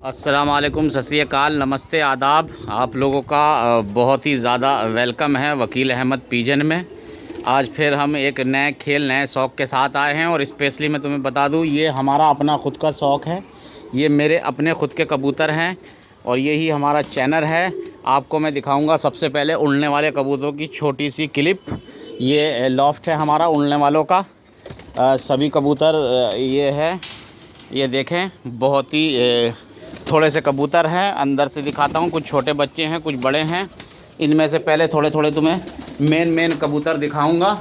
अस्सलाम वालेकुम, सत श्री अकाल, नमस्ते, आदाब। आप लोगों का बहुत ही ज़्यादा वेलकम है वकील अहमद पिजन में। आज फिर हम एक नए खेल नए शौक़ के साथ आए हैं और स्पेशली मैं तुम्हें बता दूं, ये हमारा अपना ख़ुद का शौक़ है। ये मेरे अपने ख़ुद के कबूतर हैं और यही हमारा चैनल है। आपको मैं दिखाऊंगा सबसे पहले उड़ने वाले कबूतरों की छोटी सी क्लिप। ये लॉफ्ट है हमारा उड़ने वालों का। सभी कबूतर ये है, ये देखें, बहुत ही थोड़े से कबूतर हैं। अंदर से दिखाता हूँ, कुछ छोटे बच्चे हैं, कुछ बड़े हैं। इनमें से पहले थोड़े थोड़े तुम्हें मेन कबूतर दिखाऊंगा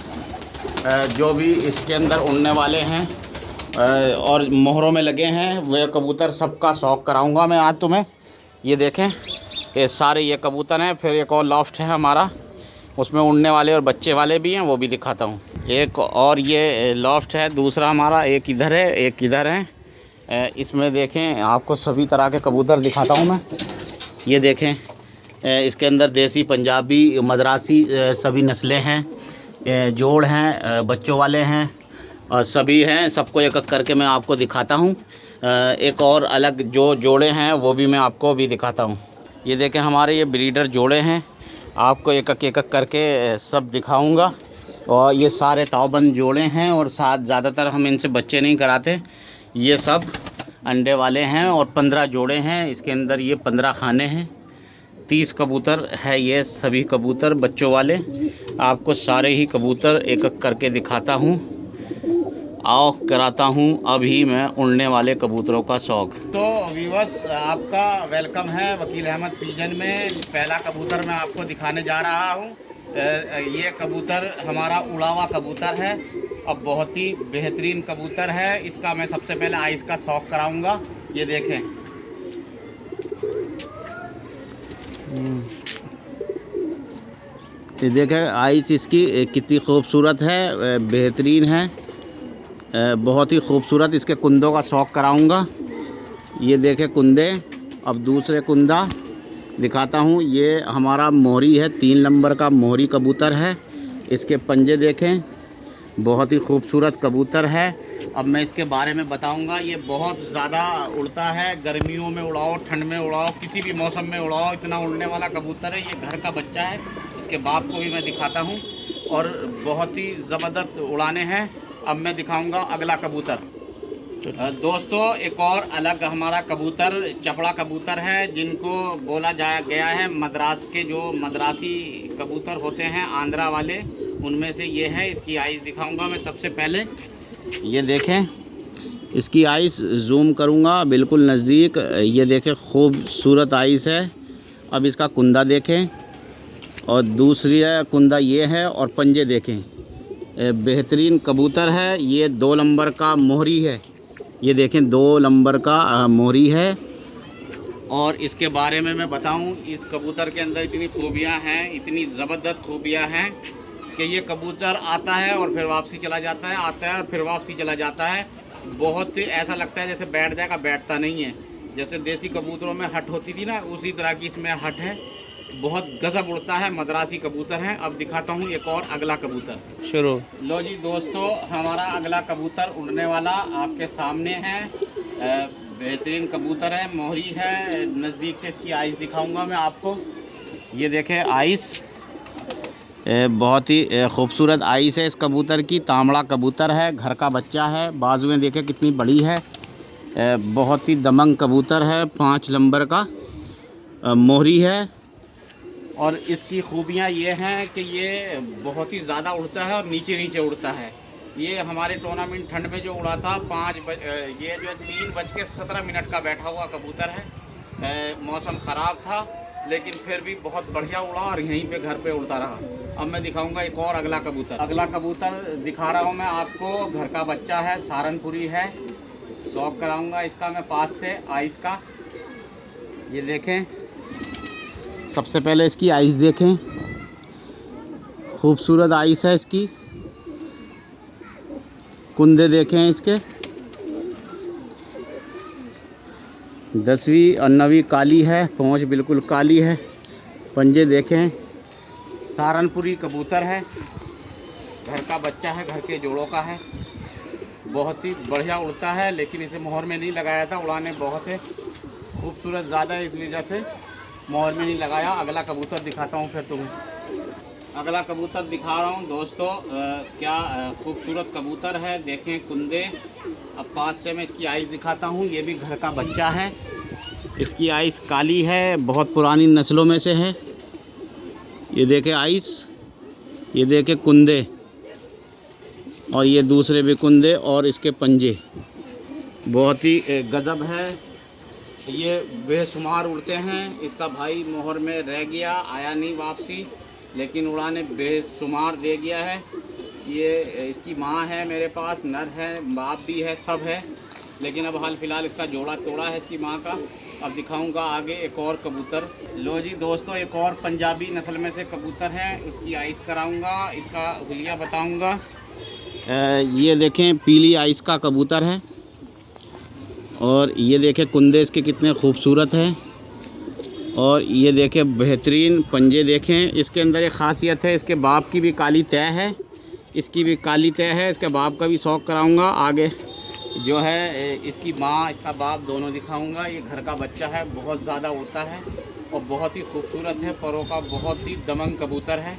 जो भी इसके अंदर उड़ने वाले हैं और मोहरों में लगे हैं। वे कबूतर सबका शौक़ कराऊंगा मैं आज तुम्हें। ये देखें, ये सारे ये कबूतर हैं। फिर एक और लॉफ्ट है हमारा, उसमें उड़ने वाले और बच्चे वाले भी हैं, वो भी दिखाता हूँ। एक और ये लॉफ्ट है दूसरा हमारा, एक इधर है एक इधर है। इसमें देखें, आपको सभी तरह के कबूतर दिखाता हूँ मैं। ये देखें, इसके अंदर देसी, पंजाबी, मद्रासी सभी नस्लें हैं, जोड़ हैं, बच्चों वाले हैं और सभी हैं। सबको एक एक करके मैं आपको दिखाता हूँ। एक और अलग जो जोड़े हैं वो भी मैं आपको भी दिखाता हूँ। ये देखें, हमारे ये ब्रीडर जोड़े हैं, आपको एक एक करके सब दिखाऊँगा। और ये सारे तावबंद जोड़े हैं और साथ ज़्यादातर हम इनसे बच्चे नहीं कराते। ये सब अंडे वाले हैं और 15 जोड़े हैं इसके अंदर। ये 15 खाने हैं, 30 कबूतर है। ये सभी कबूतर बच्चों वाले। आपको सारे ही कबूतर एक एक करके दिखाता हूँ, आओ कराता हूँ अभी मैं उड़ने वाले कबूतरों का शौक़। तो व्यूअर्स, आपका वेलकम है वकील अहमद पिजन में। पहला कबूतर मैं आपको दिखाने जा रहा हूँ। ये कबूतर हमारा उड़ा हुआ कबूतर है, अब बहुत ही बेहतरीन कबूतर है। इसका मैं सबसे पहले आइस का शौक़ कराऊंगा। ये देखें, ये देखें आइस इसकी कितनी खूबसूरत है, बेहतरीन है, बहुत ही खूबसूरत। इसके कुंदों का शौक़ कराऊंगा। ये देखें कुंदे। अब दूसरे कुंदा दिखाता हूँ। ये हमारा मोहरी है, 3 नंबर का मोहरी कबूतर है। इसके पंजे देखें, बहुत ही खूबसूरत कबूतर है। अब मैं इसके बारे में बताऊंगा। ये बहुत ज़्यादा उड़ता है, गर्मियों में उड़ाओ, ठंड में उड़ाओ, किसी भी मौसम में उड़ाओ, इतना उड़ने वाला कबूतर है। ये घर का बच्चा है। इसके बाप को भी मैं दिखाता हूँ और बहुत ही ज़बरदस्त उड़ाने हैं। अब मैं दिखाऊंगा अगला कबूतर। दोस्तों, एक और अलग हमारा कबूतर चपड़ा कबूतर है, जिनको बोला गया है मद्रास के, जो मद्रासी कबूतर होते हैं आंध्रा वाले, उनमें से ये है। इसकी आइस दिखाऊंगा मैं सबसे पहले। ये देखें, इसकी आइस जूम करूंगा बिल्कुल नज़दीक। ये देखें, खूबसूरत आइस है। अब इसका कुंदा देखें और दूसरी कुंदा ये है और पंजे देखें, बेहतरीन कबूतर है। ये 2 नंबर का मोहरी है। ये देखें, 2 नंबर का मोहरी है। और इसके बारे में मैं बताऊं, इस कबूतर के अंदर इतनी खूबियां हैं, इतनी ज़बरदस्त खूबियां हैं कि ये कबूतर आता है और फिर वापसी चला जाता है, आता है और फिर वापसी चला जाता है। बहुत ऐसा लगता है जैसे बैठ जाएगा, बैठता नहीं है। जैसे देसी कबूतरों में हट होती थी ना, उसी तरह की इसमें हट है। बहुत गजब उड़ता है, मद्रासी कबूतर है। अब दिखाता हूँ एक और अगला कबूतर। शुरू। लो जी दोस्तों, हमारा अगला कबूतर उड़ने वाला आपके सामने है। बेहतरीन कबूतर है, मोहरी है। नज़दीक से इसकी आइस दिखाऊंगा मैं आपको। ये देखें आइस, बहुत ही खूबसूरत आइस है इस कबूतर की। तांबड़ा कबूतर है, घर का बच्चा है। बाजुएं देखें कितनी बड़ी है, बहुत ही दमंग कबूतर है। 5 नंबर का मोहरी है। और इसकी खूबियाँ ये हैं कि ये बहुत ही ज़्यादा उड़ता है और नीचे नीचे उड़ता है। ये हमारे टूर्नामेंट ठंड में जो उड़ा था, ये जो 3:17 का बैठा हुआ कबूतर है। मौसम ख़राब था लेकिन फिर भी बहुत बढ़िया उड़ा और यहीं पे घर पे उड़ता रहा। अब मैं दिखाऊंगा एक और अगला कबूतर। अगला कबूतर दिखा रहा हूँ मैं आपको, घर का बच्चा है, सहारनपुरी है। शौक़ कराऊंगा इसका मैं पास से आइस का। ये देखें, सबसे पहले इसकी आइस देखें, खूबसूरत आइस है इसकी। कुंदे देखें इसके, 10वीं और 9वीं काली है, पहुँच बिल्कुल काली है। पंजे देखें, सहारनपुरी कबूतर है, घर का बच्चा है, घर के जोड़ों का है। बहुत ही बढ़िया उड़ता है, लेकिन इसे मोहर में नहीं लगाया था। उड़ाने बहुत है, खूबसूरत ज़्यादा है, इस वजह से मोहर में नहीं लगाया। अगला कबूतर दिखाता हूँ फिर तुम्हें। अगला कबूतर दिखा रहा हूँ दोस्तों, क्या खूबसूरत कबूतर है। देखें कुंदे। अब पास से मैं इसकी आइज़ दिखाता हूँ। ये भी घर का बच्चा है। इसकी आइज़ काली है, बहुत पुरानी नस्लों में से है। ये देखें आइज़, ये देखें कुंदे, और ये दूसरे भी कुंदे और इसके पंजे बहुत ही गजब है। ये बेशुमार उड़ते हैं। इसका भाई मोहर में रह गया, आया नहीं वापसी, लेकिन उड़ाने बेशुमार दे गया है। ये इसकी माँ है मेरे पास, नर है, बाप भी है, सब है, लेकिन अब हाल फिलहाल इसका जोड़ा तोड़ा है इसकी माँ का। अब दिखाऊंगा आगे एक और कबूतर। लो जी दोस्तों, एक और पंजाबी नस्ल में से कबूतर है, उसकी आइस कराऊंगा, इसका हुलिया बताऊंगा। ये देखें पीली आइस का कबूतर है, और ये देखें कुंदे इसके कितने खूबसूरत हैं, और ये देखें बेहतरीन पंजे देखें। इसके अंदर एक ख़ासियत है, इसके बाप की भी काली तय है, इसकी भी काली तय है। इसके बाप का भी शौक़ कराऊंगा। आगे जो है इसकी माँ, इसका बाप दोनों दिखाऊंगा। ये घर का बच्चा है, बहुत ज़्यादा उड़ता है और बहुत ही खूबसूरत है। परों का बहुत ही दमंग कबूतर है।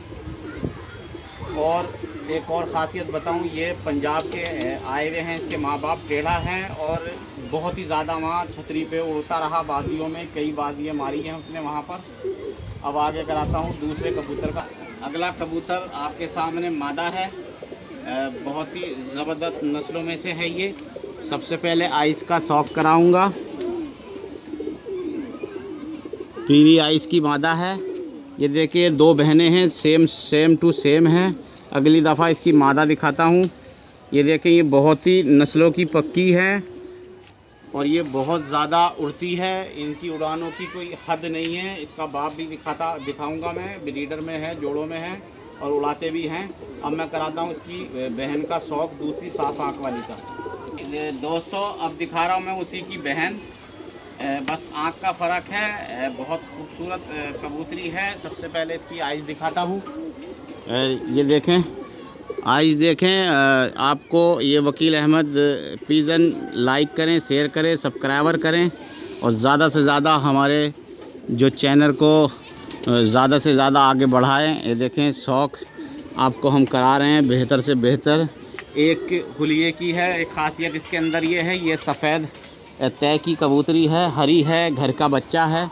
और एक और ख़ासियत बताऊं, ये पंजाब के आए हुए हैं। इसके माँ बाप टेढ़ा हैं और बहुत ही ज़्यादा वहाँ छतरी पे उड़ता रहा। बाजियों में कई बाजियाँ मारी हैं उसने वहाँ पर। अब आगे कराता हूँ दूसरे कबूतर का। अगला कबूतर आपके सामने मादा है, बहुत ही ज़बरदस्त नस्लों में से है ये। सबसे पहले आइस का शौक़ कराऊंगा। पीली आइस की मादा है। ये देखिए दो बहनें हैं, सेम टू सेम हैं। अगली दफ़ा इसकी मादा दिखाता हूँ। ये देखें, ये बहुत ही नस्लों की पक्की है और ये बहुत ज़्यादा उड़ती है। इनकी उड़ानों की कोई हद नहीं है। इसका बाप भी दिखाऊंगा मैं, ब्रीडर में है, जोड़ों में है और उड़ाते भी हैं। अब मैं कराता हूँ इसकी बहन का शौक़, दूसरी साफ आँख वाली का। दोस्तों अब दिखा रहा हूँ मैं उसी की बहन, बस आँख का फ़र्क है। बहुत खूबसूरत कबूतरी है। सबसे पहले इसकी आइज़ दिखाता हूँ। ये देखें आइज़ देखें। आपको ये वकील अहमद पिजन लाइक करें, शेयर करें, सब्सक्राइबर करें और ज़्यादा से ज़्यादा हमारे जो चैनल को ज़्यादा से ज़्यादा आगे बढ़ाएं। ये देखें शौक़ आपको हम करा रहे हैं बेहतर से बेहतर। एक हुलिये की है, एक ख़ासियत इसके अंदर ये है, ये सफ़ेद तय की कबूतरी है, हरी है, घर का बच्चा है।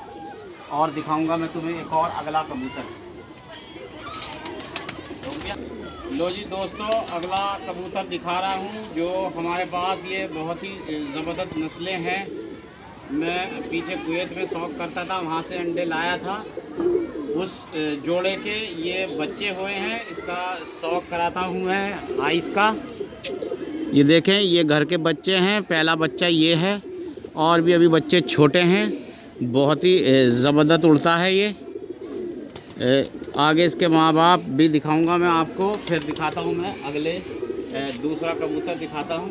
और दिखाऊंगा मैं तुम्हें एक और अगला कबूतर। लो जी दोस्तों, अगला कबूतर दिखा रहा हूँ जो हमारे पास, ये बहुत ही ज़बरदस्त नस्लें हैं। मैं पीछे कुवैत में शौक़ करता था, वहाँ से अंडे लाया था। उस जोड़े के ये बच्चे हुए हैं। इसका शौक़ कराता हूँ मैं आइस का। ये देखें, ये घर के बच्चे हैं। पहला बच्चा ये है और भी अभी बच्चे छोटे हैं। बहुत ही ज़बरदस्त उड़ता है ये। आगे इसके माँ बाप भी दिखाऊंगा मैं आपको। फिर दिखाता हूँ मैं अगले दूसरा कबूतर दिखाता हूँ।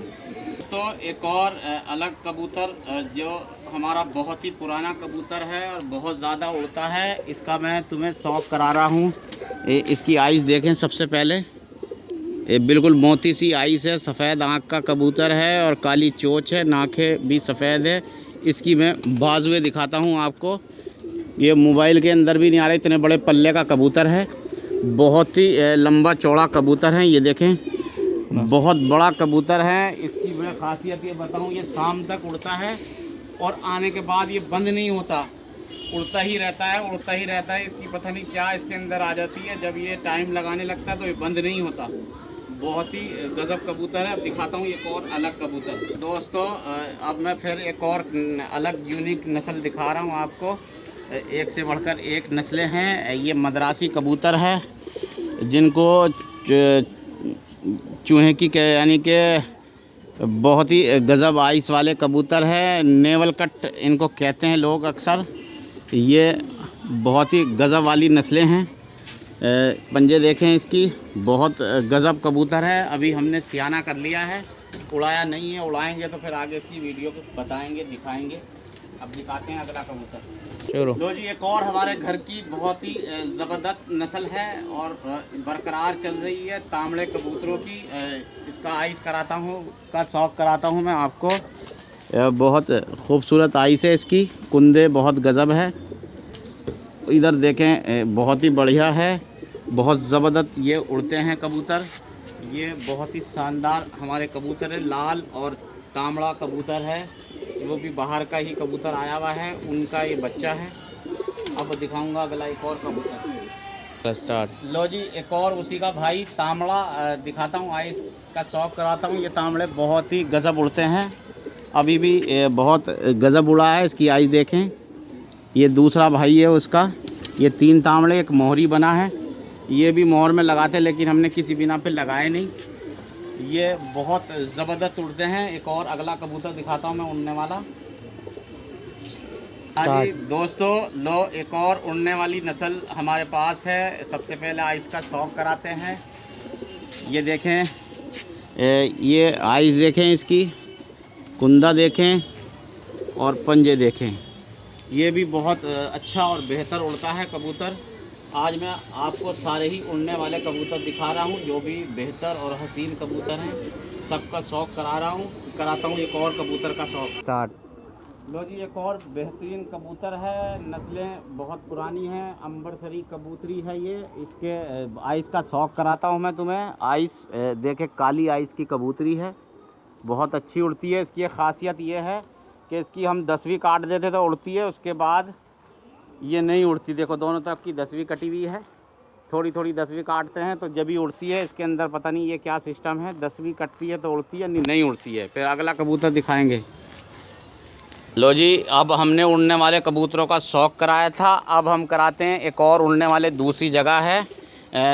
तो एक और अलग कबूतर जो हमारा बहुत ही पुराना कबूतर है और बहुत ज़्यादा उड़ता है, इसका मैं तुम्हें शौक़ करा रहा हूँ। इसकी आइज़ देखें। सबसे पहले ये बिल्कुल मोती सी आइज़ है, सफ़ेद आँख का कबूतर है और काली चोंच है, नाखें भी सफ़ेद है। इसकी मैं बाजुए दिखाता हूँ आपको। ये मोबाइल के अंदर भी नहीं आ रहे, इतने बड़े पल्ले का कबूतर है। बहुत ही लंबा चौड़ा कबूतर है। ये देखें, बहुत बड़ा कबूतर है। इसकी मैं ख़ासियत ये बताऊं, ये शाम तक उड़ता है और आने के बाद ये बंद नहीं होता, उड़ता ही रहता है, उड़ता ही रहता है। इसकी पता नहीं क्या इसके अंदर आ जाती है, जब ये टाइम लगाने लगता है तो ये बंद नहीं होता। बहुत ही गजब कबूतर है। अब दिखाता हूँ एक और अलग कबूतर। दोस्तों अब मैं फिर एक और अलग यूनिक नस्ल दिखा रहा हूँ आपको। एक से बढ़कर एक नस्लें हैं। ये मद्रासी कबूतर है, जिनको चूहे की यानी कि बहुत ही गजब आइस वाले कबूतर है। नेवल कट इनको कहते हैं लोग अक्सर। ये बहुत ही गजब वाली नस्लें हैं। पंजे देखें इसकी, बहुत गजब कबूतर है। अभी हमने सियाना कर लिया है, उड़ाया नहीं है। उड़ाएंगे तो फिर आगे इसकी वीडियो को बताएंगे, दिखाएंगे। अब दिखाते हैं अगला कबूतर। चलो लो जी, एक और हमारे घर की बहुत ही ज़बरदस्त नस्ल है और बरकरार चल रही है, तांबड़े कबूतरों की। इसका आइस कराता हूँ, का शौक़ कराता हूँ मैं आपको। बहुत खूबसूरत आइस है इसकी, कुंदे बहुत गज़ब है। इधर देखें बहुत ही बढ़िया है, बहुत ज़बरदस्त ये उड़ते हैं कबूतर। ये बहुत ही शानदार हमारे कबूतर है, लाल और तांबड़ा कबूतर है, वो भी बाहर का ही कबूतर आया हुआ है, उनका ये बच्चा है। अब दिखाऊंगा अगला एक और कबूतर स्टार्ट। लो जी, एक और उसी का भाई तांबड़ा दिखाता हूँ, आइस का शौक कराता हूँ। ये तांबड़े बहुत ही गज़ब उड़ते हैं, अभी भी बहुत गज़ब उड़ा है। इसकी आइस देखें, ये दूसरा भाई है उसका। ये 3 तांबड़े, एक मोहरी बना है, ये भी मोहर में लगाते लेकिन हमने किसी बिना पे लगाए नहीं। ये बहुत ज़बरदस्त उड़ते हैं। एक और अगला कबूतर दिखाता हूँ मैं, उड़ने वाला। हाँ जी दोस्तों, लो एक और उड़ने वाली नस्ल हमारे पास है। सबसे पहले आइस का शौक कराते हैं। ये देखें, ये आइस देखें, इसकी कुंदा देखें और पंजे देखें। ये भी बहुत अच्छा और बेहतर उड़ता है कबूतर। आज मैं आपको सारे ही उड़ने वाले कबूतर दिखा रहा हूँ, जो भी बेहतर और हसीन कबूतर हैं, सबका शौक कराता हूँ एक और कबूतर का शौक स्टार्ट। लो जी, एक और बेहतरीन कबूतर है, नस्लें बहुत पुरानी हैं, अंबरसरी कबूतरी है ये। इसके आइस का शौक कराता हूँ मैं तुम्हें। आइस देखे, काली आइस की कबूतरी है, बहुत अच्छी उड़ती है। इसकी खासियत ये है कि इसकी हम 10वीं काट देते तो उड़ती है, उसके बाद ये नहीं उड़ती। देखो दोनों तरफ की 10वीं कटी हुई है, थोड़ी थोड़ी 10वीं काटते हैं तो जब ही उड़ती है। इसके अंदर पता नहीं ये क्या सिस्टम है, 10वीं कटती है तो उड़ती है, नहीं उड़ती है। फिर अगला कबूतर दिखाएंगे। लो जी, अब हमने उड़ने वाले कबूतरों का शौक़ कराया था, अब हम कराते हैं एक और उड़ने वाले, दूसरी जगह है,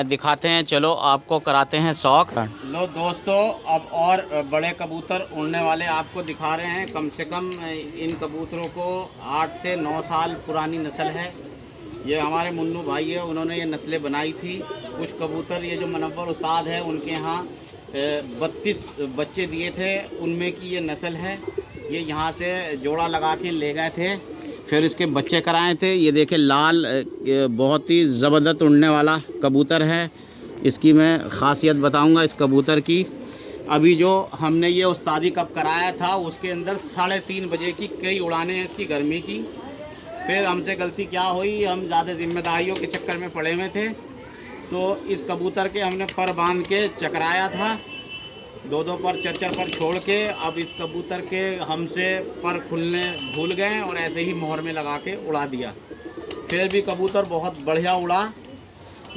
दिखाते हैं। चलो आपको कराते हैं शौक़। लो दोस्तों, अब और बड़े कबूतर उड़ने वाले आपको दिखा रहे हैं। कम से कम इन कबूतरों को 8 से 9 साल पुरानी नस्ल है। ये हमारे मुन्नू भाई है, उन्होंने ये नस्लें बनाई थी। कुछ कबूतर ये जो मुनव्वर उस्ताद है, उनके यहाँ 32 बच्चे दिए थे, उनमें की ये नस्ल है। ये यहाँ से जोड़ा लगा के ले गए थे, फिर इसके बच्चे कराए थे। ये देखें, लाल बहुत ही ज़बरदस्त उड़ने वाला कबूतर है। इसकी मैं ख़ासियत बताऊंगा इस कबूतर की। अभी जो हमने ये उस्तादी कब कराया था, उसके अंदर 3:30 बजे की कई उड़ानें हैं इसकी, गर्मी की। फिर हमसे गलती क्या हुई, हम ज़्यादा जिम्मेदारियों के चक्कर में पड़े हुए थे, तो इस कबूतर के हमने पर बांध के चकराया था, 2-2 पर, 4-4 पर छोड़ के। अब इस कबूतर के हमसे पर खुलने भूल गए और ऐसे ही मोहर में लगा के उड़ा दिया। फिर भी कबूतर बहुत बढ़िया उड़ा,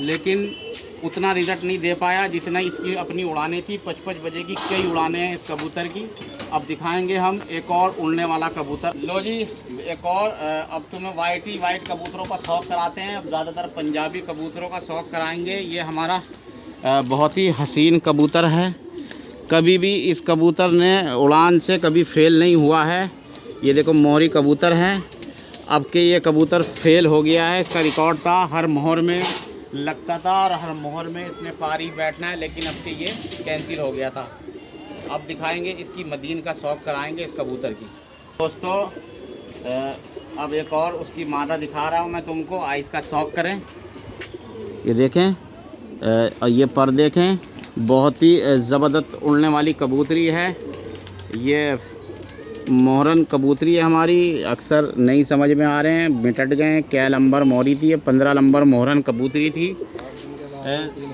लेकिन उतना रिजल्ट नहीं दे पाया जितना इसकी अपनी उड़ानें थी। 5-5 बजे की कई उड़ानें हैं इस कबूतर की। अब दिखाएंगे हम एक और उड़ने वाला कबूतर। लो जी, एक और अब तुम्हें वाइट कबूतरों का शौक़ कराते हैं। अब ज़्यादातर पंजाबी कबूतरों का शौक़ कराएंगे। ये हमारा बहुत ही हसीन कबूतर है, कभी भी इस कबूतर ने उड़ान से कभी फेल नहीं हुआ है। ये देखो, मोहरी कबूतर है, अब के ये कबूतर फेल हो गया है। इसका रिकॉर्ड था, हर मोहर में लगता था और हर मोहर में इसने पारी बैठना है, लेकिन अब के ये कैंसिल हो गया था। अब दिखाएंगे इसकी मदीन का शौक़ कराएंगे इस कबूतर की। दोस्तों, अब एक और उसकी मादा दिखा रहा हूँ मैं तुमको, आइस का शौक़ करें। ये देखें, और ये पर देखें, बहुत ही ज़बरदस्त उड़ने वाली कबूतरी है। ये मोहरन कबूतरी है हमारी, अक्सर नहीं समझ में आ रहे हैं, मिटट गए हैं। क्या नंबर मोहरी थी, 15 नंबर मोहरन कबूतरी थी।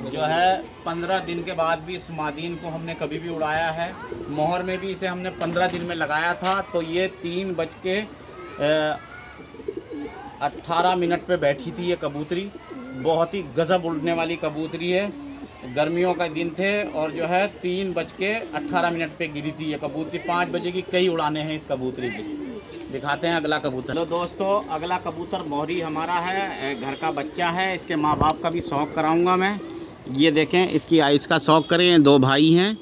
जो है 15 दिन के बाद भी इस मादीन को हमने कभी भी उड़ाया है। मोहर में भी इसे हमने 15 दिन में लगाया था, तो ये 3:18 पे बैठी थी ये कबूतरी। बहुत ही गज़ब उड़ने वाली कबूतरी है। गर्मियों का दिन थे और जो है 3:18 पे गिरी थी ये कबूतरी। 5 बजे की कई उड़ानें हैं इस कबूतरी की। दिखाते हैं अगला कबूतर। हेलो दोस्तों, अगला कबूतर मोहरी हमारा है, घर का बच्चा है। इसके माँ बाप का भी शौक़ कराऊंगा मैं। ये देखें, इसकी आइस का शौक़ करें। 2 भाई हैं,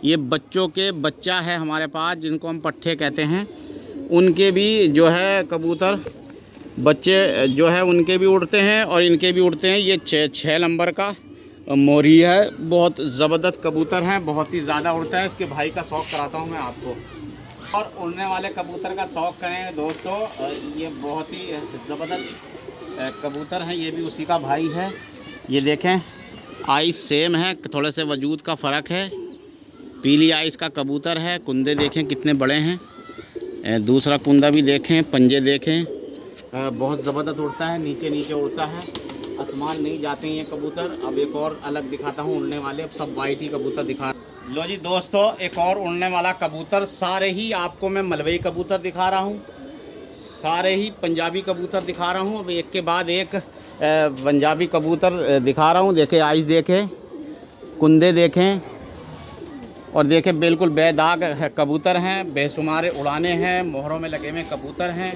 ये बच्चों के बच्चा है हमारे पास, जिनको हम पट्ठे कहते हैं। उनके भी जो है कबूतर बच्चे जो है उनके भी उड़ते हैं और इनके भी उड़ते हैं। ये 6 नंबर का मोहरी है, बहुत ज़बरदस्त कबूतर है, बहुत ही ज़्यादा उड़ता है। इसके भाई का शौक़ कराता हूँ मैं आपको। और उड़ने वाले कबूतर का शौक़ करें दोस्तों, ये बहुत ही ज़बरदस्त कबूतर है, ये भी उसी का भाई है। ये देखें, आइस सेम है, थोड़े से वजूद का फ़र्क है। पीली आइस का कबूतर है, कुंदे देखें कितने बड़े हैं। दूसरा कुंदा भी देखें, पंजे देखें, बहुत ज़बरदस्त उड़ता है, नीचे नीचे उड़ता है, आसमान नहीं जाते हैं ये कबूतर। अब एक और अलग दिखाता हूँ उड़ने वाले, अब सब वाइट ही कबूतर दिखा। लो जी दोस्तों, एक और उड़ने वाला कबूतर। सारे ही आपको मैं मलवई कबूतर दिखा रहा हूँ, सारे ही पंजाबी कबूतर दिखा रहा हूँ। अब एक के बाद एक पंजाबी कबूतर दिखा रहा हूँ। देखें आइस, देखें कुंदे देखें, और देखें बिल्कुल बेदाग कबूतर हैं, बेशुमार उड़ाने हैं, मोहरों में लगे हुए कबूतर हैं।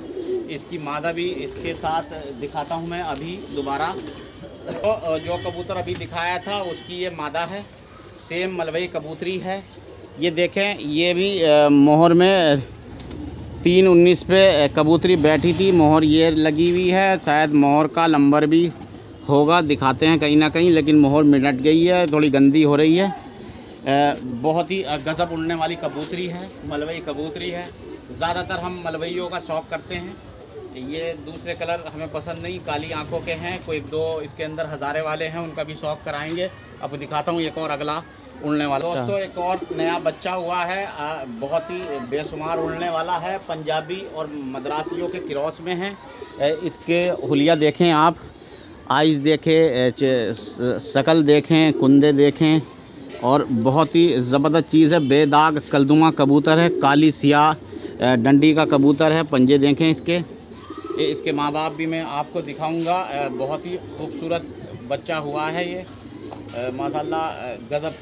इसकी मादा भी इसके साथ दिखाता हूं मैं अभी दोबारा। तो जो कबूतर अभी दिखाया था उसकी ये मादा है, सेम मलवई कबूतरी है। ये देखें, ये भी मोहर में 3:19 पे कबूतरी बैठी थी, मोहर ये लगी हुई है। शायद मोहर का नंबर भी होगा, दिखाते हैं कहीं ना कहीं, लेकिन मोहर मिनट गई है, थोड़ी गंदी हो रही है। बहुत ही गज़ब उड़ने वाली कबूतरी है, मलवई कबूतरी है। ज़्यादातर हम मलवइयों का शौक़ करते हैं। ये दूसरे कलर हमें पसंद नहीं, काली आंखों के हैं, कोई दो इसके अंदर हज़ारे वाले हैं, उनका भी शौक़ कराएंगे। अब दिखाता हूँ एक और अगला उड़ने वाला। दोस्तों एक और नया बच्चा हुआ है, बहुत ही बेशुमार उड़ने वाला है, पंजाबी और मद्रासियों के क्रॉस में है। इसके हुलिया देखें आप, आइज़ देखें, शकल देखें, कुंदे देखें, और बहुत ही ज़बरदस्त चीज़ है। बेदाग कलदुमा कबूतर है, काली सियाह डंडी का कबूतर है। पंजे देखें इसके माँ बाप भी मैं आपको दिखाऊंगा। बहुत ही खूबसूरत बच्चा हुआ है ये, माशाल्लाह गज़ब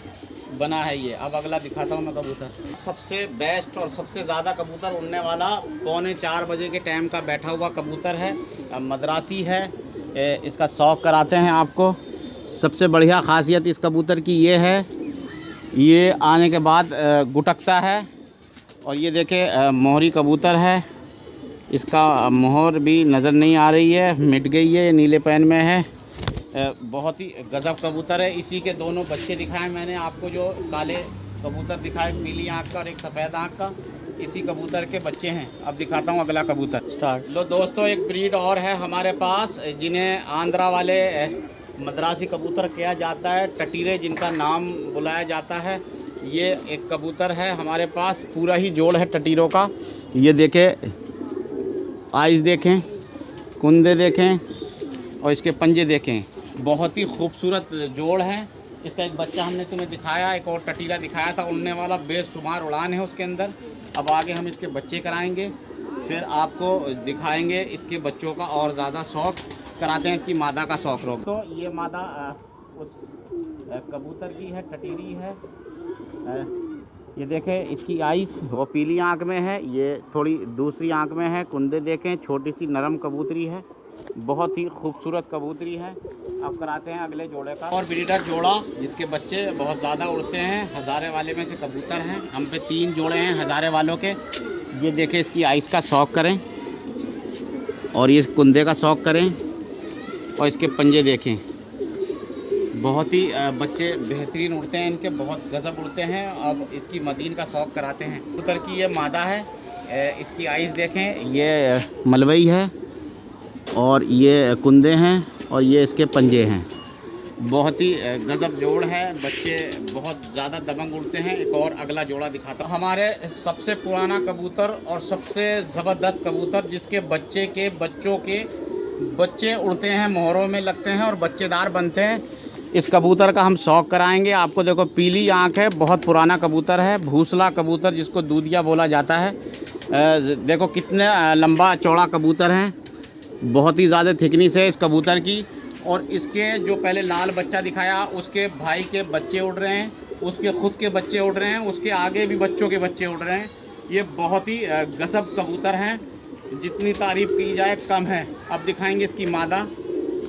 बना है ये। अब अगला दिखाता हूँ मैं कबूतर। सबसे बेस्ट और सबसे ज़्यादा कबूतर उड़ने वाला 3:45 बजे के टाइम का बैठा हुआ कबूतर है, मद्रासी है। इसका शौक़ कराते हैं आपको। सबसे बढ़िया ख़ासियत इस कबूतर की ये है, ये आने के बाद गुटकता है। और ये देखें मोहरी कबूतर है, इसका मोहर भी नज़र नहीं आ रही है, मिट गई है, नीले पैन में है। बहुत ही गज़ब कबूतर है। इसी के दोनों बच्चे दिखाए मैंने आपको, जो काले कबूतर दिखाए पीली आँख का और एक सफ़ेद आँख का, इसी कबूतर के बच्चे हैं। अब दिखाता हूँ अगला कबूतर। स्टार्ट। लो दोस्तों, एक ब्रीड और है हमारे पास, जिन्हें आंध्रा वाले मद्रासी कबूतर किया जाता है, टटीरे जिनका नाम बुलाया जाता है। ये एक कबूतर है हमारे पास, पूरा ही जोड़ है टटीरों का। ये देखें, आइज़ देखें, कुंदे देखें, और इसके पंजे देखें, बहुत ही खूबसूरत जोड़ है। इसका एक बच्चा हमने तुम्हें दिखाया, एक और टटीरा दिखाया था उड़ने वाला, बेशुमार उड़ान है उसके अंदर। अब आगे हम इसके बच्चे कराएंगे, फिर आपको दिखाएंगे इसके बच्चों का, और ज़्यादा शौक़ कराते हैं इसकी मादा का शौक़ रोक। तो ये मादा उस कबूतर की है, टटीरी है। ये देखें, इसकी आइस वो पीली आंख में है, ये थोड़ी दूसरी आंख में है। कुंदे देखें, छोटी सी नरम कबूतरी है, बहुत ही खूबसूरत कबूतरी है। अब कराते हैं अगले जोड़े का। और ब्रीडर जोड़ा जिसके बच्चे बहुत ज़्यादा उड़ते हैं, हज़ारे वाले में से कबूतर हैं। हम पे 3 जोड़े हैं हज़ारे वालों के। ये देखें, इसकी आइस का शौक़ करें, और ये कुंदे का शौक़ करें, और इसके पंजे देखें, बहुत ही बच्चे बेहतरीन उड़ते हैं इनके, बहुत गज़ब उड़ते हैं। अब इसकी मदीन का शौक़ कराते हैं। कबूतर की ये मादा है, इसकी आइस देखें, ये मलवई है, और ये कुंदे हैं, और ये इसके पंजे हैं। बहुत ही गज़ब जोड़ है, बच्चे बहुत ज़्यादा दबंग उड़ते हैं। एक और अगला जोड़ा दिखाता हूँ। हमारे सबसे पुराना कबूतर और सबसे ज़बरदस्त कबूतर, जिसके बच्चे के बच्चों के बच्चे उड़ते हैं, मोहरों में लगते हैं और बच्चेदार बनते हैं। इस कबूतर का हम शौक़ कराएंगे आपको। देखो, पीली आंख है, बहुत पुराना कबूतर है, भूसला कबूतर जिसको दूधिया बोला जाता है। देखो कितने लंबा चौड़ा कबूतर हैं, बहुत ही ज़्यादा थिकनेस है इस कबूतर की। और इसके जो पहले लाल बच्चा दिखाया, उसके भाई के बच्चे उड़ रहे हैं, उसके खुद के बच्चे उड़ रहे हैं, उसके आगे भी बच्चों के बच्चे उड़ रहे हैं। ये बहुत ही गज़ब कबूतर हैं, जितनी तारीफ़ की जाए कम है। अब दिखाएंगे इसकी मादा।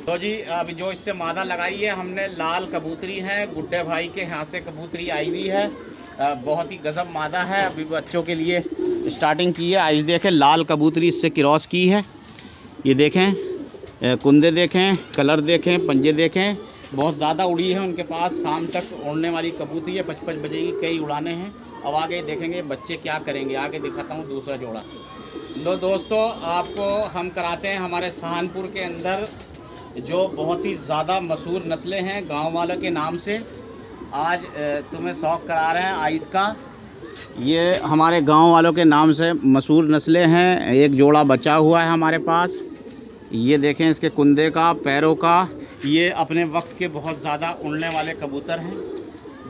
तो जी, अभी जो इससे मादा लगाई है हमने, लाल कबूतरी है, गुड्डे भाई के यहाँ से कबूतरी आई हुई है। बहुत ही गज़ब मादा है, अभी बच्चों के लिए स्टार्टिंग की है। आज देखें, लाल कबूतरी इससे क्रॉस की है। ये देखें, कुंदे देखें, कलर देखें, पंजे देखें, बहुत ज़्यादा उड़ी है उनके पास। शाम तक उड़ने वाली कबूतरी है, 55 बजे की कई उड़ाने हैं। अब आगे देखेंगे बच्चे क्या करेंगे, आगे दिखाता हूँ दूसरा जोड़ा। लो दोस्तों, आपको हम कराते हैं हमारे सहारनपुर के अंदर जो बहुत ही ज़्यादा मशहूर नस्लें हैं गांव वालों के नाम से। आज तुम्हें शौक़ करा रहे हैं आइस का। ये हमारे गांव वालों के नाम से मशहूर नस्लें हैं। एक जोड़ा बचा हुआ है हमारे पास। ये देखें इसके कुंदे का, पैरों का। ये अपने वक्त के बहुत ज़्यादा उड़ने वाले कबूतर हैं,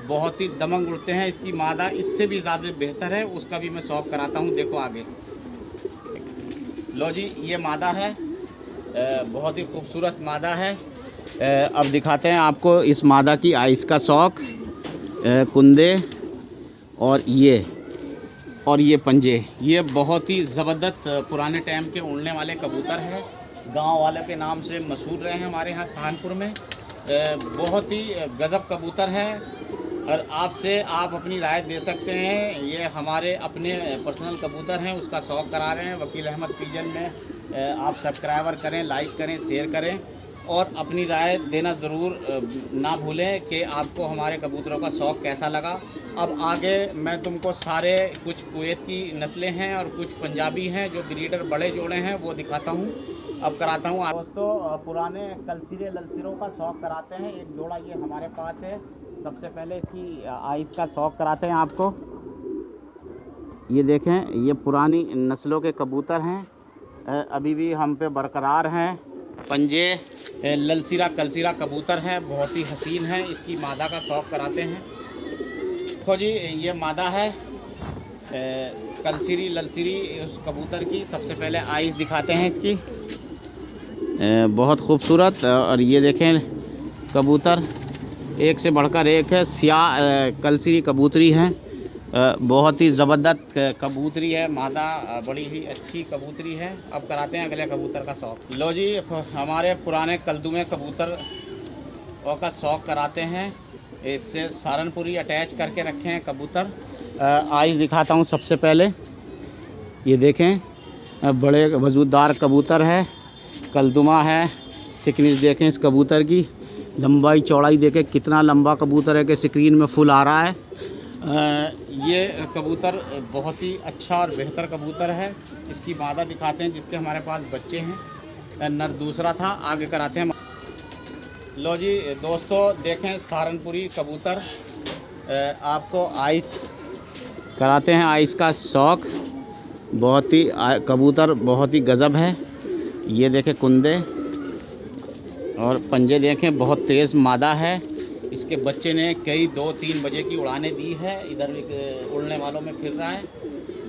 बहुत ही दमंग उड़ते हैं। इसकी मादा इससे भी ज़्यादा बेहतर है, उसका भी मैं शौक कराता हूँ। देखो आगे, लो जी, ये मादा है, बहुत ही खूबसूरत मादा है। अब दिखाते हैं आपको इस मादा की आइस का शौक, कुंदे और ये पंजे। ये बहुत ही ज़बरदस्त पुराने टाइम के उड़ने वाले कबूतर हैं, गांव वालों के नाम से मशहूर रहे हैं हमारे यहाँ सहारनपुर में। बहुत ही गजब कबूतर हैं और आप अपनी राय दे सकते हैं। ये हमारे अपने पर्सनल कबूतर हैं, उसका शौक करा रहे हैं। वकील अहमद पिजन में आप सब्सक्राइबर करें, लाइक करें, शेयर करें और अपनी राय देना ज़रूर ना भूलें कि आपको हमारे कबूतरों का शौक़ कैसा लगा। अब आगे मैं तुमको सारे, कुछ कुवैत की नस्लें हैं और कुछ पंजाबी हैं जो ब्रीडर बड़े जोड़े हैं, वो दिखाता हूँ, अब कराता हूँ। दोस्तों, पुराने कलसिरे ललसिरों का शौक़ कराते हैं। एक जोड़ा ये हमारे पास है। सबसे पहले इसकी आइस का शौक़ कराते हैं आपको। ये देखें, ये पुरानी नस्लों के कबूतर हैं, अभी भी हम पे बरकरार हैं। पंजे ललसिरा कलसिरा कबूतर है, बहुत ही हसीन है। इसकी मादा का शौक़ कराते हैं। देखो जी, ये मादा है कलसिरी ललसिरी उस कबूतर की। सबसे पहले आइस दिखाते हैं इसकी, बहुत खूबसूरत। और ये देखें कबूतर, एक से बढ़कर एक है। सियाह कलसिरी कबूतरी है, बहुत ही ज़बरदस्त कबूतरी है। मादा बड़ी ही अच्छी कबूतरी है। अब कराते हैं अगले कबूतर का शौक़। लो जी, हमारे पुराने कलदुमे कबूतर का शौक़ कराते हैं। इससे सहारनपुरी अटैच करके रखे हैं कबूतर। आइस दिखाता हूँ सबसे पहले। ये देखें, बड़े वजूदार कबूतर है, कलदुमा है। थिकनेस देखें इस कबूतर की, लंबाई चौड़ाई देखें, कितना लंबा कबूतर है कि स्क्रीन में फुल आ रहा है। ये कबूतर बहुत ही अच्छा और बेहतर कबूतर है। इसकी मादा दिखाते हैं जिसके हमारे पास बच्चे हैं। नर दूसरा था, आगे कराते हैं। लो जी दोस्तों, देखें सहारनपुरी कबूतर। आपको आइस कराते हैं, आइस का शौक़। बहुत ही कबूतर बहुत ही गज़ब है। ये देखें कुंदे और पंजे देखें, बहुत तेज़ मादा है। इसके बच्चे ने कई 2-3 बजे की उड़ानें दी है, इधर भी उड़ने वालों में फिर रहा है,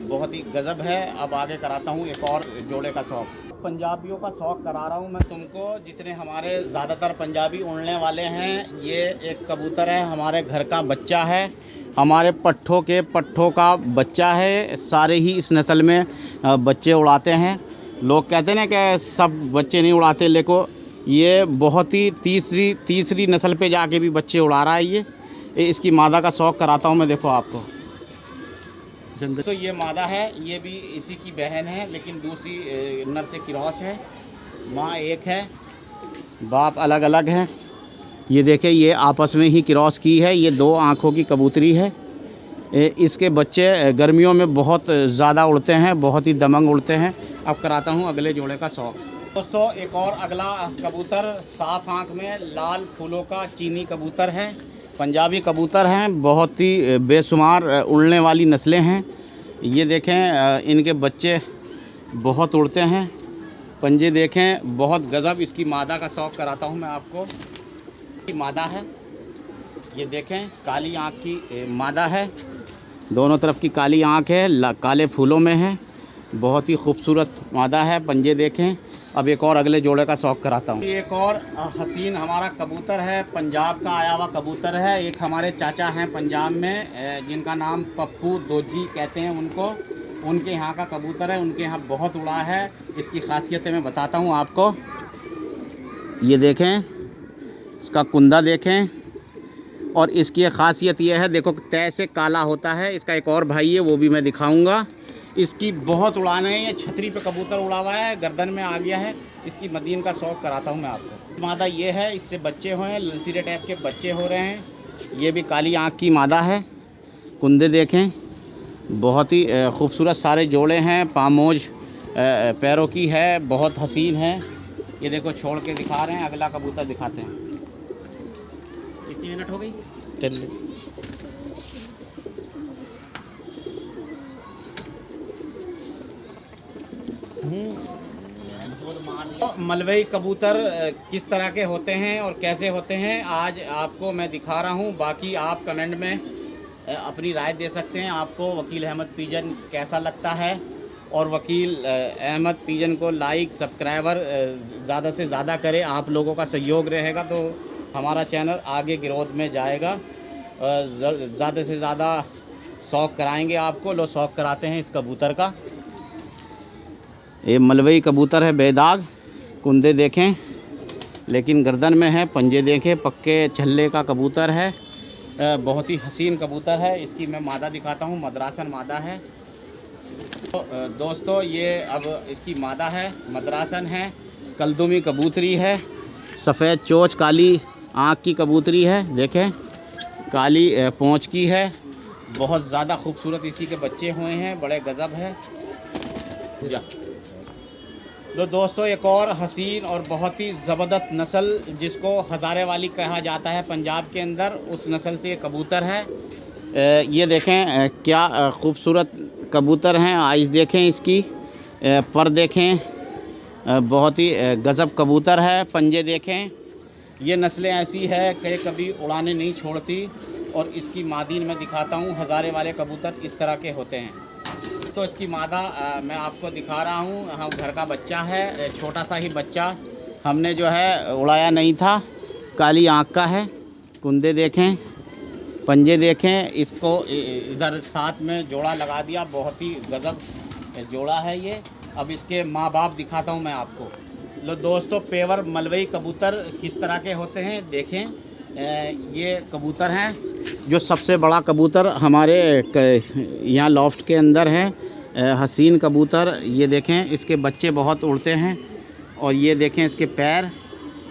बहुत ही गज़ब है। अब आगे कराता हूँ एक और जोड़े का शौक़। पंजाबियों का शौक़ करा रहा हूँ मैं तुमको, जितने हमारे ज़्यादातर पंजाबी उड़ने वाले हैं। ये एक कबूतर है, हमारे घर का बच्चा है, हमारे पट्ठों का बच्चा है। सारे ही इस नस्ल में बच्चे उड़ाते हैं। लोग कहते हैं ना कि सब बच्चे नहीं उड़ाते, लेकिन ये बहुत ही तीसरी नस्ल पे जाके भी बच्चे उड़ा रहा है। ये इसकी मादा का शौक़ कराता हूँ मैं। देखो आपको, तो ये मादा है, ये भी इसी की बहन है, लेकिन दूसरी नर से क्रॉस है। माँ एक है, बाप अलग अलग है। ये देखें, ये आपस में ही क्रॉस की है। ये 2 आँखों की कबूतरी है। इसके बच्चे गर्मियों में बहुत ज़्यादा उड़ते हैं, बहुत ही दमंग उड़ते हैं। अब कराता हूँ अगले जोड़े का शौक़। दोस्तों, एक और अगला कबूतर साफ आँख में लाल फूलों का चीनी कबूतर है। पंजाबी कबूतर हैं, बहुत ही बेशुमार उड़ने वाली नस्लें हैं। ये देखें, इनके बच्चे बहुत उड़ते हैं। पंजे देखें, बहुत गज़ब। इसकी मादा का शौक़ कराता हूँ मैं आपको। ये मादा है, ये देखें, काली आँख की मादा है, दोनों तरफ की काली आँख है, काले फूलों में है, बहुत ही खूबसूरत मादा है। पंजे देखें। अब एक और अगले जोड़े का शौक़ कराता हूँ। एक और हसीन हमारा कबूतर है, पंजाब का आया हुआ कबूतर है। एक हमारे चाचा हैं पंजाब में, जिनका नाम पप्पू दोजी कहते हैं उनको। उनके यहाँ का कबूतर है, उनके यहाँ बहुत उड़ा है। इसकी खासियतें मैं बताता हूँ आपको। ये देखें, इसका कुंदा देखें, और इसकी खासियत ये है, देखो तय से काला होता है। इसका एक और भाई है, वो भी मैं दिखाऊंगा। इसकी बहुत उड़ान है, ये छतरी पे कबूतर उड़ा हुआ है, गर्दन में आ गया है। इसकी मदीन का शौक़ कराता हूँ मैं आपको। मादा ये है, इससे बच्चे हुए हैं, ललसीरे टाइप के बच्चे हो रहे हैं। ये भी काली आँख की मादा है। कुंदे देखें, बहुत ही खूबसूरत सारे जोड़े हैं। पामोज पैरों की है, बहुत हसीन है। ये देखो छोड़ के दिखा रहे हैं। अगला कबूतर दिखाते हैं। कितनी मिनट हो गई? चल हूँ। मलबई कबूतर किस तरह के होते हैं और कैसे होते हैं आज आपको मैं दिखा रहा हूँ। बाकी आप कमेंट में अपनी राय दे सकते हैं। आपको वकील अहमद पिजन कैसा लगता है, और वकील अहमद पिजन को लाइक सब्सक्राइबर ज़्यादा से ज़्यादा करें। आप लोगों का सहयोग रहेगा तो हमारा चैनल आगे ग्रोथ में जाएगा। ज़्यादा से ज़्यादा शौक़ कराएंगे आपको। लो शौक़ कराते हैं इस कबूतर का। ये मलबई कबूतर है बेदाग। कुंदे देखें लेकिन गर्दन में है, पंजे देखें, पक्के छल्ले का कबूतर है। बहुत ही हसीन कबूतर है। इसकी मैं मादा दिखाता हूँ, मद्रासन मादा है। तो दोस्तों ये अब इसकी मादा है, मद्रासन है, कलदुमी कबूतरी है, सफ़ेद चोंच काली आँख की कबूतरी है। देखें काली पूँछ की है। बहुत ज़्यादा खूबसूरत इसी के बच्चे हुए हैं, बड़े गज़ब है। तो दोस्तों एक और हसीन और बहुत ही ज़बरदस्त नस्ल जिसको हज़ारे वाली कहा जाता है पंजाब के अंदर, उस नस्ल से कबूतर है। ये देखें क्या खूबसूरत कबूतर हैं। आइज़ देखें इसकी, पर देखें, बहुत ही गज़ब कबूतर है। पंजे देखें। ये नस्लें ऐसी है कि कभी उड़ाने नहीं छोड़ती। और इसकी मादीन मैं दिखाता हूँ। हज़ारे वाले कबूतर इस तरह के होते हैं। तो इसकी मादा मैं आपको दिखा रहा हूँ। हम घर का बच्चा है, छोटा सा ही बच्चा हमने जो है उड़ाया नहीं था। काली आँख का है। कुंदे देखें, पंजे देखें। इसको इधर साथ में जोड़ा लगा दिया। बहुत ही गज़ब जोड़ा है ये। अब इसके माँ बाप दिखाता हूँ मैं आपको। लो दोस्तों पेवर मलबई कबूतर किस तरह के होते हैं देखें। ये कबूतर हैं जो सबसे बड़ा कबूतर हमारे यहाँ लॉफ्ट के अंदर है। हसीन कबूतर। ये देखें इसके बच्चे बहुत उड़ते हैं। और ये देखें इसके पैर।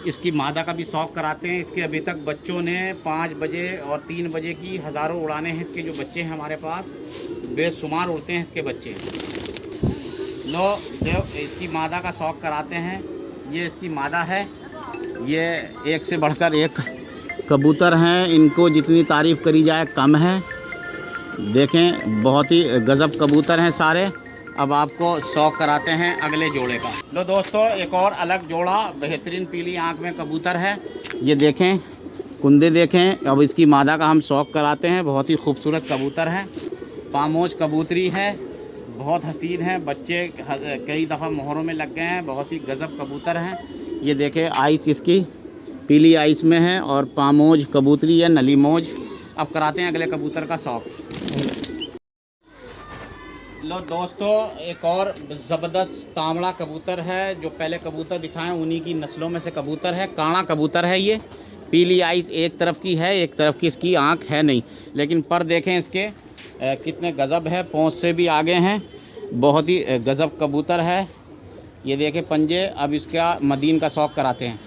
इसकी मादा का भी शौक़ कराते हैं। इसके अभी तक बच्चों ने 5 बजे और 3 बजे की हज़ारों उड़ाने हैं। इसके जो बच्चे हैं हमारे पास बेशुमार उड़ते हैं इसके बच्चे। लो देव इसकी मादा का शौक़ कराते हैं। ये इसकी मादा है। ये एक से बढ़कर एक कबूतर हैं। इनको जितनी तारीफ़ करी जाए कम है। देखें बहुत ही गज़ब कबूतर हैं सारे। अब आपको शौक़ कराते हैं अगले जोड़े का। लो दोस्तों एक और अलग जोड़ा बेहतरीन पीली आंख में कबूतर है। ये देखें कुंदे देखें। अब इसकी मादा का हम शौक़ कराते हैं। बहुत ही खूबसूरत कबूतर है। पामोज कबूतरी है, बहुत हसीन है। बच्चे कई दफ़ा मोहरों में लग गए हैं। बहुत ही गज़ब कबूतर हैं। ये देखें आइस इसकी पीली आइस में है और पामोज कबूतरी है, नली मौज। अब कराते हैं अगले कबूतर का शौक़। लो दोस्तों एक और ज़बरदस्त तांबड़ा कबूतर है। जो पहले कबूतर दिखाएं उन्हीं की नस्लों में से कबूतर है। काड़ा कबूतर है ये। पीली आइस एक तरफ की है, एक तरफ की इसकी आंख है नहीं। लेकिन पर देखें इसके कितने गज़ब है। पौंछ से भी आगे हैं। बहुत ही गज़ब कबूतर है। ये देखें पंजे। अब इसका मदीन का शौक़ कराते हैं।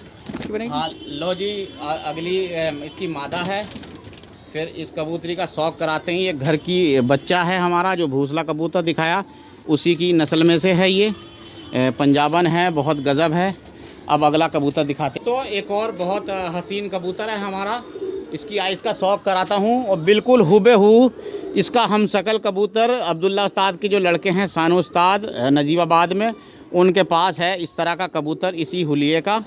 हाँ लो जी अगली इसकी मादा है। फिर इस कबूतरी का शौक़ कराते हैं। ये घर की बच्चा है हमारा, जो भूसला कबूतर दिखाया उसी की नस्ल में से है। ये पंजाबन है, बहुत गज़ब है। अब अगला कबूतर दिखाते हैं। तो एक और बहुत हसीन कबूतर है हमारा। इसकी आइस का शौक़ कराता हूँ। और बिल्कुल हुबेहू इसका हम शकल कबूतर अब्दुल्ला उस्ताद के जो लड़के हैं सानू उस्ताद नजीबाबाद में, उनके पास है इस तरह का कबूतर इसी हुलिये का।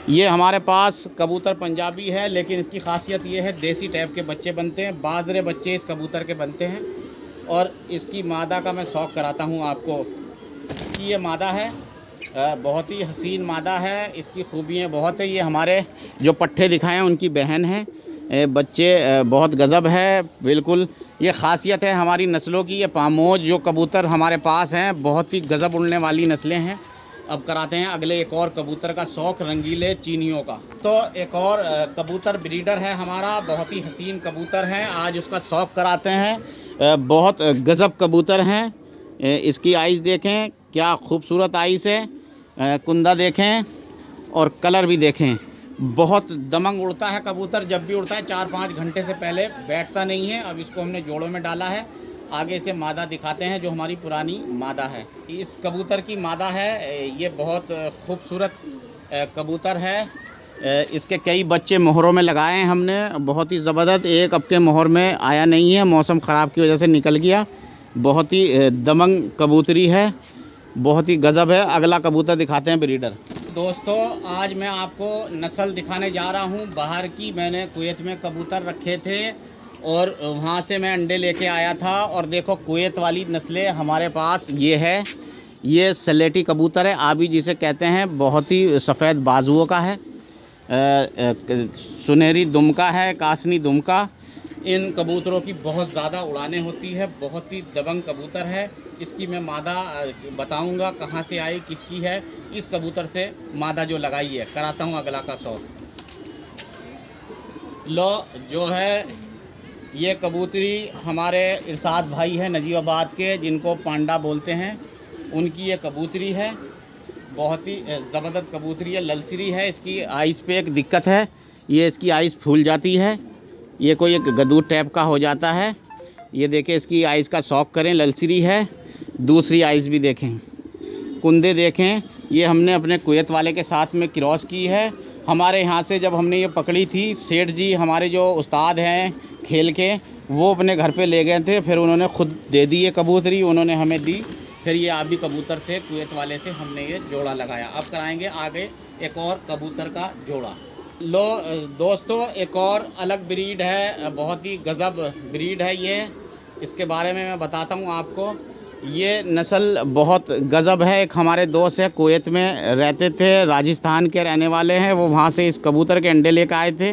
ये हमारे पास कबूतर पंजाबी है, लेकिन इसकी खासियत ये है देसी टाइप के बच्चे बनते हैं। बाजरे बच्चे इस कबूतर के बनते हैं। और इसकी मादा का मैं शौक़ कराता हूँ आपको कि ये मादा है, बहुत ही हसीन मादा है। इसकी खूबियाँ बहुत है। ये हमारे जो पट्ठे दिखाए हैं उनकी बहन है। बच्चे बहुत गज़ब है। बिल्कुल ये ख़ासियत है हमारी नस्लों की। ये पामोज जो कबूतर हमारे पास हैं बहुत ही गज़ब उड़ने वाली नस्लें हैं। अब कराते हैं अगले एक और कबूतर का शौक़ रंगीले चीनियों का। तो एक और कबूतर ब्रीडर है हमारा, बहुत ही हसीन कबूतर हैं। आज उसका शौक़ कराते हैं। बहुत गज़ब कबूतर हैं। इसकी आइस देखें क्या खूबसूरत आइस है। कुंदा देखें और कलर भी देखें। बहुत दमंग उड़ता है कबूतर। जब भी उड़ता है 4-5 घंटे से पहले बैठता नहीं है। अब इसको हमने जोड़ों में डाला है। आगे से मादा दिखाते हैं जो हमारी पुरानी मादा है। इस कबूतर की मादा है। ये बहुत खूबसूरत कबूतर है। इसके कई बच्चे मोहरों में लगाए हैं हमने, बहुत ही ज़बरदस्त। एक अब के मोहर में आया नहीं है, मौसम ख़राब की वजह से निकल गया। बहुत ही दमंग कबूतरी है। बहुत ही गज़ब है। अगला कबूतर दिखाते हैं ब्रीडर। दोस्तों आज मैं आपको नस्ल दिखाने जा रहा हूँ बाहर की। मैंने कुवैत में कबूतर रखे थे और वहाँ से मैं अंडे लेके आया था। और देखो कुवैत वाली नस्लें हमारे पास ये है। ये सलेटी कबूतर है, आबी जिसे कहते हैं। बहुत ही सफ़ेद बाजुओं का है, सुनहरी दुम का है, कासनी दुम का। इन कबूतरों की बहुत ज़्यादा उड़ानें होती है, बहुत ही दबंग कबूतर है। इसकी मैं मादा बताऊंगा कहाँ से आई, किसकी है। इस कबूतर से मादा जो लगाई है, कराता हूँ अगला का शौक। लो जो है ये कबूतरी हमारे इरशाद भाई है नजीबाबाद के, जिनको पांडा बोलते हैं। उनकी ये कबूतरी है, बहुत ही ज़बरदस्त कबूतरी है, ललचरी है। इसकी आइस पे एक दिक्कत है, ये इसकी आइस फूल जाती है, ये कोई एक गदूर टाइप का हो जाता है। ये देखें, इसकी आइस का शौक करें, ललचरी है। दूसरी आइस भी देखें, कुंदे देखें। ये हमने अपने कुवैत वाले के साथ में क्रॉस की है। हमारे यहाँ से जब हमने ये पकड़ी थी, सेठ जी हमारे जो उस्ताद हैं खेल के, वो अपने घर पे ले गए थे। फिर उन्होंने ख़ुद दे दी ये कबूतरी, उन्होंने हमें दी। फिर ये आबी कबूतर से कुवैत वाले से हमने ये जोड़ा लगाया। अब कराएंगे आगे एक और कबूतर का जोड़ा। लो दोस्तों, एक और अलग ब्रीड है, बहुत ही गज़ब ब्रीड है ये। इसके बारे में मैं बताता हूँ आपको। ये नस्ल बहुत गज़ब है। एक हमारे दोस्त है, कुवैत में रहते थे, राजस्थान के रहने वाले हैं। वो वहाँ से इस कबूतर के अंडे लेकर आए थे।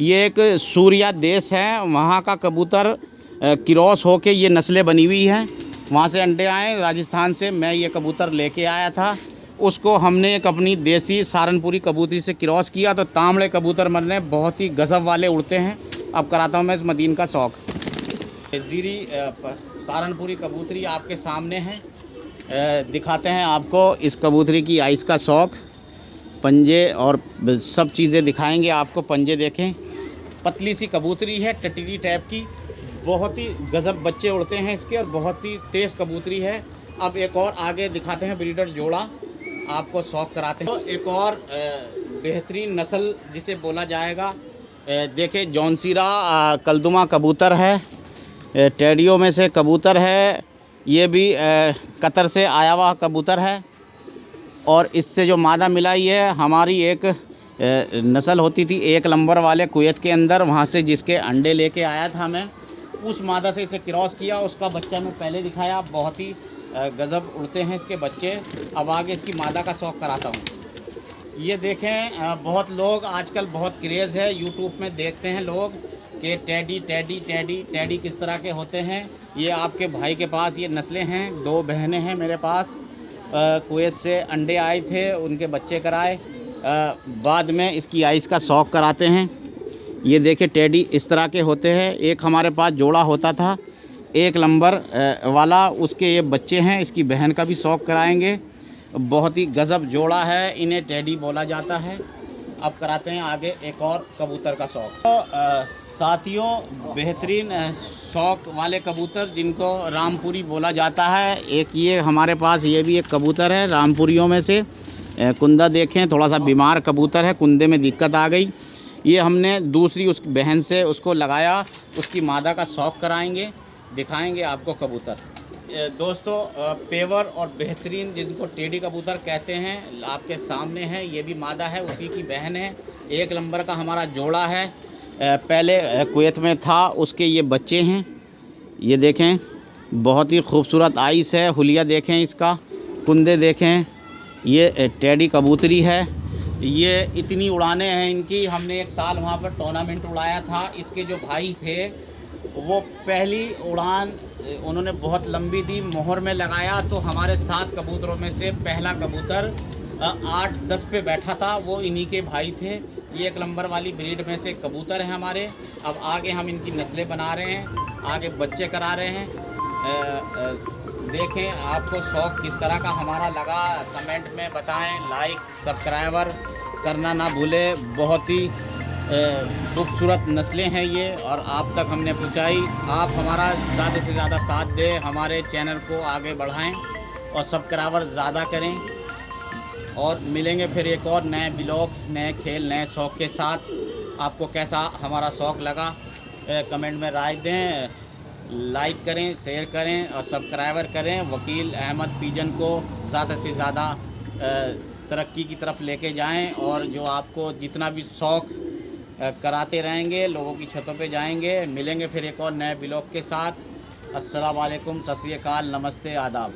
ये एक सूर्या देश है, वहाँ का कबूतर क्रॉस होके ये नस्लें बनी हुई हैं। वहाँ से अंडे आए राजस्थान से। मैं ये कबूतर लेके आया था, उसको हमने एक अपनी देसी सहारनपुरी कबूतरी से क्रॉस किया, तो तांबड़े कबूतर मरने बहुत ही गज़ब वाले उड़ते हैं। अब कराता हूँ मैं इस मदीन का शौक़। ज़ीरी सहारनपुरी कबूतरी आपके सामने है, दिखाते हैं आपको इस कबूतरी की आइस का शौक़। पंजे और सब चीज़ें दिखाएंगे आपको। पंजे देखें, पतली सी कबूतरी है, टटरी टाइप की। बहुत ही गज़ब बच्चे उड़ते हैं इसके और बहुत ही तेज़ कबूतरी है। अब एक और आगे दिखाते हैं ब्रीडर जोड़ा, आपको शौक़ कराते हैं। तो एक और बेहतरीन नस्ल जिसे बोला जाएगा, देखे जौनसीरा कलदुमा कबूतर है, टेडियो में से कबूतर है। ये भी कतर से आया हुआ कबूतर है। और इससे जो मादा मिलाई है, हमारी एक नस्ल होती थी एक नंबर वाले कुवैत के अंदर, वहाँ से जिसके अंडे लेके आया था मैं, उस मादा से इसे क्रॉस किया। उसका बच्चा मैं पहले दिखाया, बहुत ही गज़ब उड़ते हैं इसके बच्चे। अब आगे इसकी मादा का शौक़ कराता हूँ। ये देखें, बहुत लोग आजकल बहुत क्रेज़ है, यूट्यूब में देखते हैं लोग कि टैडी टैडी टैडी टैडी किस तरह के होते हैं। ये आपके भाई के पास ये नस्लें हैं, 2 बहनें हैं मेरे पास। कुवैत से अंडे आए थे, उनके बच्चे कराए, बाद में इसकी आइस का शौक़ कराते हैं। ये देखें, टैडी इस तरह के होते हैं। एक हमारे पास जोड़ा होता था 1 नंबर वाला, उसके ये बच्चे हैं। इसकी बहन का भी शौक़ कराएंगे। बहुत ही गज़ब जोड़ा है, इन्हें टैडी बोला जाता है। अब कराते हैं आगे एक और कबूतर का शौक़। तो साथियों, बेहतरीन शौक़ वाले कबूतर जिनको रामपुरी बोला जाता है, एक ये हमारे पास ये भी एक कबूतर है रामपुरियों में से। कुंदा देखें, थोड़ा सा बीमार कबूतर है, कुंदे में दिक्कत आ गई। ये हमने दूसरी उस बहन से उसको लगाया, उसकी मादा का शौक़ कराएंगे, दिखाएंगे आपको कबूतर। दोस्तों, पेवर और बेहतरीन जिनको टेडी कबूतर कहते हैं, आपके सामने है। ये भी मादा है, उसी की बहन है। 1 नंबर का हमारा जोड़ा है, पहले कुवैत में था, उसके ये बच्चे हैं। ये देखें, बहुत ही खूबसूरत आइस है, हुलिया देखें इसका, कुंदे देखें। ये टेडी कबूतरी है। ये इतनी उड़ानें हैं इनकी, हमने एक साल वहाँ पर टूर्नामेंट उड़ाया था। इसके जो भाई थे, वो पहली उड़ान उन्होंने बहुत लंबी दी, मोहर में लगाया, तो हमारे 7 कबूतरों में से पहला कबूतर 8-10 पे बैठा था, वो इन्हीं के भाई थे। ये 1 नंबर वाली ब्रीड में से कबूतर हैं हमारे। अब आगे हम इनकी नस्लें बना रहे हैं, आगे बच्चे करा रहे हैं। देखें, आपको शौक़ किस तरह का हमारा लगा, कमेंट में बताएं। लाइक सब्सक्राइबर करना ना भूलें। बहुत ही खूबसूरत नस्लें हैं ये, और आप तक हमने पहुँचाई। आप हमारा ज़्यादा से ज़्यादा साथ दें, हमारे चैनल को आगे बढ़ाएं और सब्सक्राइबर ज़्यादा करें। और मिलेंगे फिर एक और नए ब्लॉग, नए खेल, नए शौक़ के साथ। आपको कैसा हमारा शौक़ लगा, कमेंट में राय दें। लाइक करें, शेयर करें और सब्सक्राइबर करें। वकील अहमद पिजन को ज़्यादा से ज़्यादा तरक्की की तरफ लेके जाएं और जो आपको जितना भी शौक़ कराते रहेंगे, लोगों की छतों पे जाएंगे। मिलेंगे फिर एक और नए ब्लॉग के साथ। अस्सलाम वालेकुम, सत श्री अकाल, नमस्ते, आदाब।